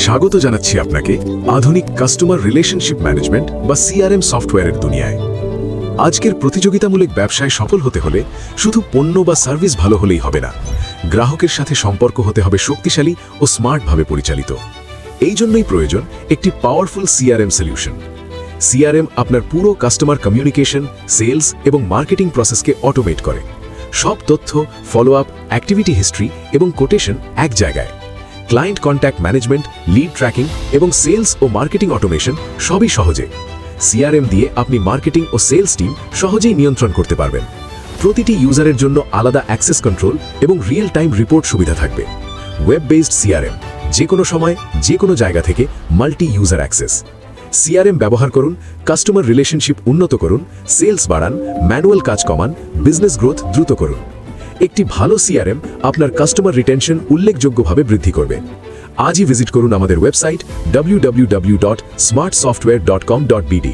স্বাগত জানাচ্ছি আপনাকে আধুনিক কাস্টমার রিলেশনশিপ ম্যানেজমেন্ট বা সিআরএম সফটওয়্যারের দুনিয়ায়। আজকের প্রতিযোগিতামূলক ব্যবসায় সফল হতে হলে শুধু পণ্য বা সার্ভিস ভালো হলেই হবে না, গ্রাহকের সাথে সম্পর্ক হতে হবে শক্তিশালী ও স্মার্টভাবে পরিচালিত। এই জন্যই প্রয়োজন একটি পাওয়ারফুল সিআরএম সলিউশন। সিআরএম আপনার পুরো কাস্টমার কমিউনিকেশন, সেলস এবং মার্কেটিং প্রসেসকে অটোমেট করে। সব তথ্য, ফলো আপ, অ্যাক্টিভিটি হিস্ট্রি এবং কোটেশন এক জায়গায়। Client contact management, lead tracking এবং সেলস ও মার্কেটিং অটোমেশন সবই সহজে। সিআরএম দিয়ে আপনি মার্কেটিং ও সেলস টিম সহজেই নিয়ন্ত্রণ করতে পারবেন। প্রতিটি ইউজারের জন্য আলাদা অ্যাক্সেস কন্ট্রোল এবং রিয়েল টাইম রিপোর্ট সুবিধা থাকবে। ওয়েব বেসড সিআরএম, যে কোনো সময় যে কোনো জায়গা থেকে মাল্টি ইউজার অ্যাক্সেস। সিআরএম ব্যবহার করুন, কাস্টমার রিলেশনশিপ উন্নত করুন, সেলস বাড়ান, ম্যানুয়াল কাজ কমান, বিজনেস গ্রোথ দ্রুত করুন। একটি ভালো সিআরএম আপনার কাস্টমার রিটেনশন উল্লেখযোগ্যভাবে বৃদ্ধি করবে। আজই ভিজিট করুন আমাদের ওয়েবসাইট www.smartsoftware.com.bd।